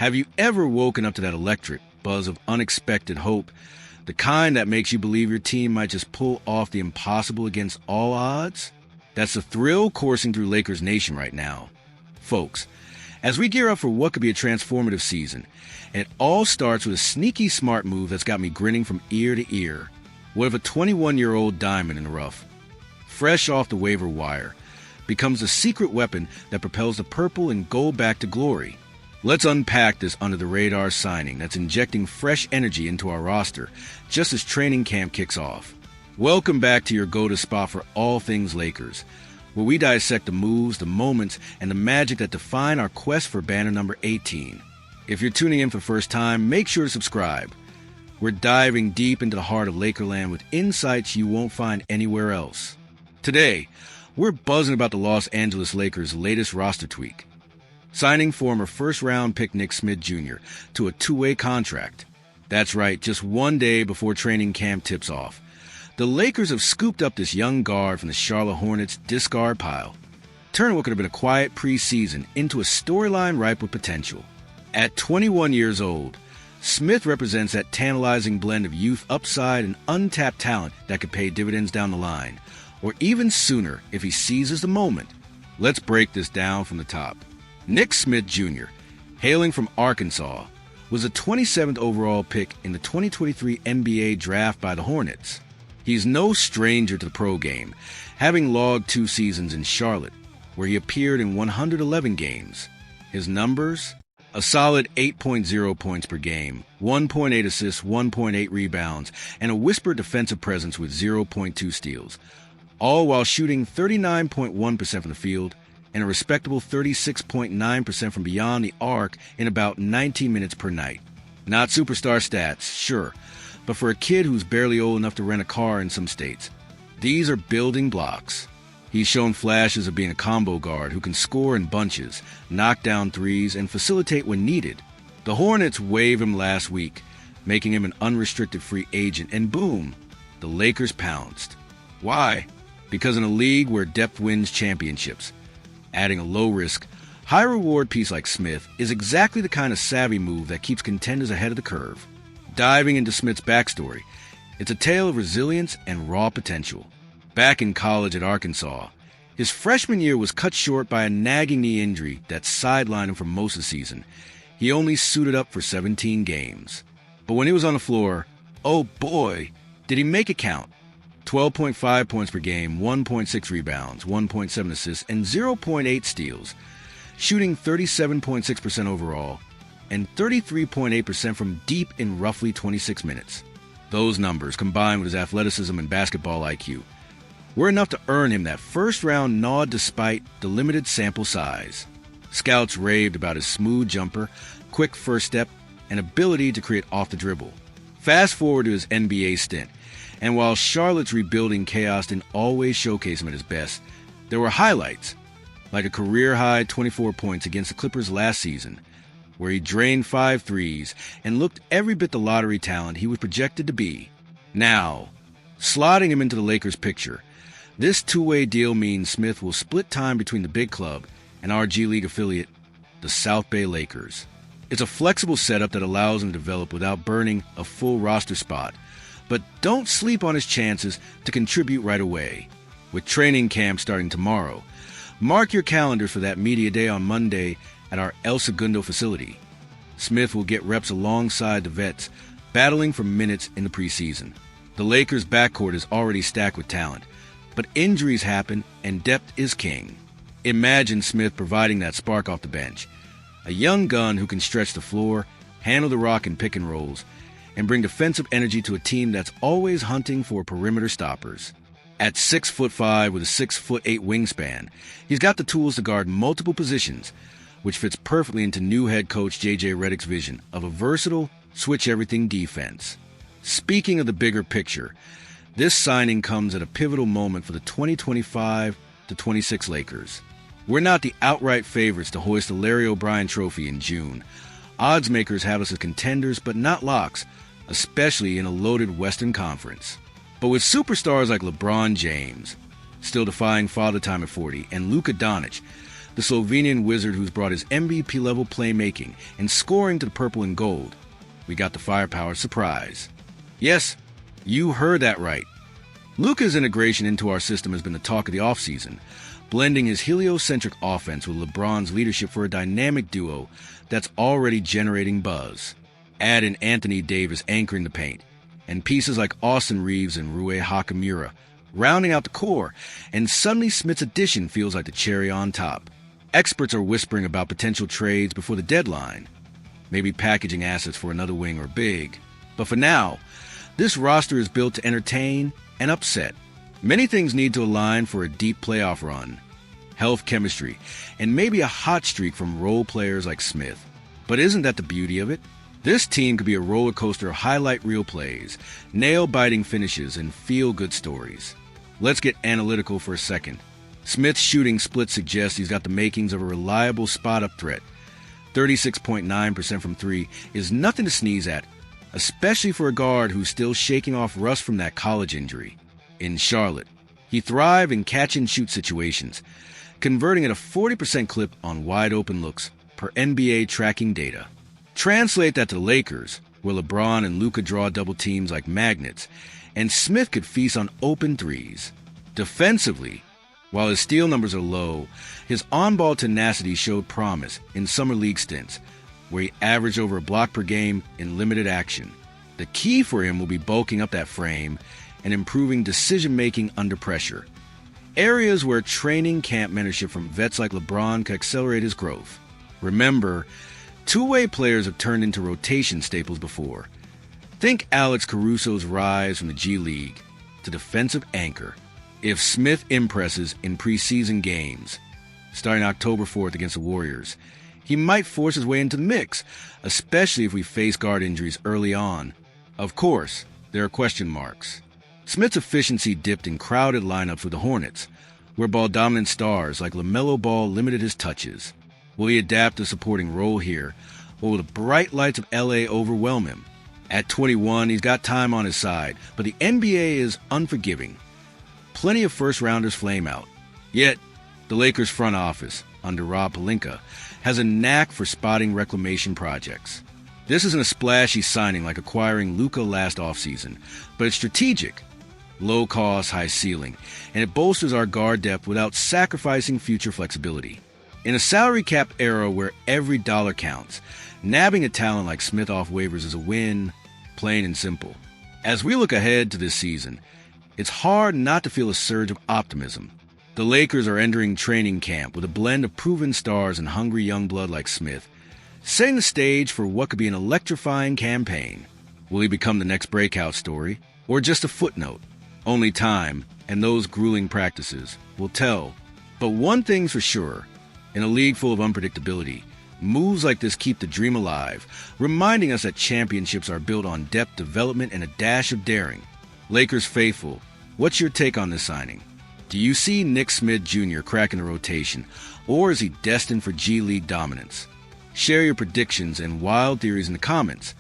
Have you ever woken up to that electric buzz of unexpected hope, the kind that makes you believe your team might just pull off the impossible against all odds? That's the thrill coursing through Lakers Nation right now. Folks, as we gear up for what could be a transformative season, it all starts with a sneaky smart move that's got me grinning from ear to ear. What if a 21-year-old diamond in the rough, fresh off the waiver wire, becomes a secret weapon that propels the purple and gold back to glory? Let's unpack this under-the-radar signing that's injecting fresh energy into our roster just as training camp kicks off. Welcome back to your go-to spot for all things Lakers, where we dissect the moves, the moments, and the magic that define our quest for banner number 18. If you're tuning in for the first time, make sure to subscribe. We're diving deep into the heart of Lakerland with insights you won't find anywhere else. Today, we're buzzing about the Los Angeles Lakers' latest roster tweak, signing former first-round pick Nick Smith Jr. to a two-way contract. That's right, just one day before training camp tips off. The Lakers have scooped up this young guard from the Charlotte Hornets' discard pile, turning what could have been a quiet preseason into a storyline ripe with potential. At 21 years old, Smith represents that tantalizing blend of youth upside and untapped talent that could pay dividends down the line, or even sooner if he seizes the moment. Let's break this down from the top. Nick Smith Jr., hailing from Arkansas, was a 27th overall pick in the 2023 NBA draft by the Hornets. He's no stranger to the pro game, having logged 2 seasons in Charlotte, where he appeared in 111 games. His numbers? A solid 8.0 points per game, 1.8 assists, 1.8 rebounds, and a whispered defensive presence with 0.2 steals, all while shooting 39.1% from the field and a respectable 36.9% from beyond the arc in about 19 minutes per night. Not superstar stats, sure, but for a kid who's barely old enough to rent a car in some states, these are building blocks. He's shown flashes of being a combo guard who can score in bunches, knock down threes, and facilitate when needed. The Hornets waived him last week, making him an unrestricted free agent, and boom, the Lakers pounced. Why? Because in a league where depth wins championships, adding a low-risk, high-reward piece like Smith is exactly the kind of savvy move that keeps contenders ahead of the curve. Diving into Smith's backstory, it's a tale of resilience and raw potential. Back in college at Arkansas, his freshman year was cut short by a nagging knee injury that sidelined him for most of the season. He only suited up for 17 games. But when he was on the floor, oh boy, did he make it count. 12.5 points per game, 1.6 rebounds, 1.7 assists, and 0.8 steals, shooting 37.6% overall and 33.8% from deep in roughly 26 minutes. Those numbers, combined with his athleticism and basketball IQ, were enough to earn him that first-round nod despite the limited sample size. Scouts raved about his smooth jumper, quick first step, and ability to create off the dribble. Fast forward to his NBA stint, and while Charlotte's rebuilding chaos didn't always showcase him at his best, there were highlights, like a career-high 24 points against the Clippers last season, where he drained 5 threes and looked every bit the lottery talent he was projected to be. Now, slotting him into the Lakers picture, this two-way deal means Smith will split time between the big club and our G League affiliate, the South Bay Lakers. It's a flexible setup that allows him to develop without burning a full roster spot, but don't sleep on his chances to contribute right away. With training camp starting tomorrow, mark your calendars for that media day on Monday at our El Segundo facility. Smith will get reps alongside the vets, battling for minutes in the preseason. The Lakers' backcourt is already stacked with talent, but injuries happen and depth is king. Imagine Smith providing that spark off the bench, a young gun who can stretch the floor, handle the rock in pick and rolls, and bring defensive energy to a team that's always hunting for perimeter stoppers. At 6'5" with a 6'8" wingspan, he's got the tools to guard multiple positions, which fits perfectly into new head coach J.J. Redick's vision of a versatile, switch-everything defense. Speaking of the bigger picture, this signing comes at a pivotal moment for the 2025-26 Lakers. We're not the outright favorites to hoist the Larry O'Brien Trophy in June. Odds makers have us as contenders, but not locks, especially in a loaded Western Conference. But with superstars like LeBron James, still defying father time at 40, and Luka Doncic, the Slovenian wizard who's brought his MVP-level playmaking and scoring to the purple and gold. We got the firepower surprise. Yes, you heard that right. Luka's integration into our system has been the talk of the offseason, blending his heliocentric offense with LeBron's leadership for a dynamic duo that's already generating buzz. Add in Anthony Davis anchoring the paint, and pieces like Austin Reeves and Rui Hachimura rounding out the core, and suddenly Smith's addition feels like the cherry on top. Experts are whispering about potential trades before the deadline, maybe packaging assets for another wing or big. But for now, this roster is built to entertain and upset. Many things need to align for a deep playoff run. Health, chemistry, and maybe a hot streak from role players like Smith. But isn't that the beauty of it? This team could be a roller coaster of highlight reel plays, nail-biting finishes, and feel-good stories. Let's get analytical for a second. Smith's shooting split suggests he's got the makings of a reliable spot-up threat. 36.9% from three is nothing to sneeze at, especially for a guard who's still shaking off rust from that college injury. In Charlotte, he thrived in catch-and-shoot situations, converting at a 40% clip on wide-open looks, per NBA tracking data. Translate that to the Lakers, where LeBron and Luka draw double teams like magnets, and Smith could feast on open threes. Defensively, while his steal numbers are low, his on-ball tenacity showed promise in summer league stints, where he averaged over a block per game in limited action. The key for him will be bulking up that frame and improving decision-making under pressure, areas where training camp mentorship from vets like LeBron could accelerate his growth. Remember, two-way players have turned into rotation staples before. Think Alex Caruso's rise from the G League to defensive anchor. If Smith impresses in preseason games, starting October 4th against the Warriors, he might force his way into the mix, especially if we face guard injuries early on. Of course, there are question marks. Smith's efficiency dipped in crowded lineups with the Hornets, where ball-dominant stars like LaMelo Ball limited his touches. Will he adapt a supporting role here, or will the bright lights of LA overwhelm him? At 21, he's got time on his side, but the NBA is unforgiving. Plenty of first-rounders flame out. Yet, the Lakers front office, under Rob Pelinka, has a knack for spotting reclamation projects. This isn't a splashy signing like acquiring Luka last offseason, but it's strategic. Low cost, high ceiling, and it bolsters our guard depth without sacrificing future flexibility. In a salary cap era where every dollar counts, nabbing a talent like Smith off waivers is a win, plain and simple. As we look ahead to this season, it's hard not to feel a surge of optimism. The Lakers are entering training camp with a blend of proven stars and hungry young blood like Smith, setting the stage for what could be an electrifying campaign. Will he become the next breakout story, or just a footnote? Only time and those grueling practices will tell. But one thing's for sure, in a league full of unpredictability, moves like this keep the dream alive, reminding us that championships are built on depth development and a dash of daring. Lakers faithful, what's your take on this signing? Do you see Nick Smith Jr. cracking the rotation, or is he destined for G League dominance? Share your predictions and wild theories in the comments.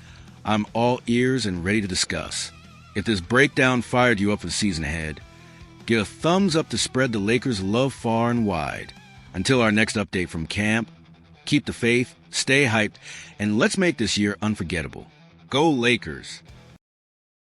I'm all ears and ready to discuss. If this breakdown fired you up for the season ahead, give a thumbs up to spread the Lakers' love far and wide. Until our next update from camp, keep the faith, stay hyped, and let's make this year unforgettable. Go Lakers!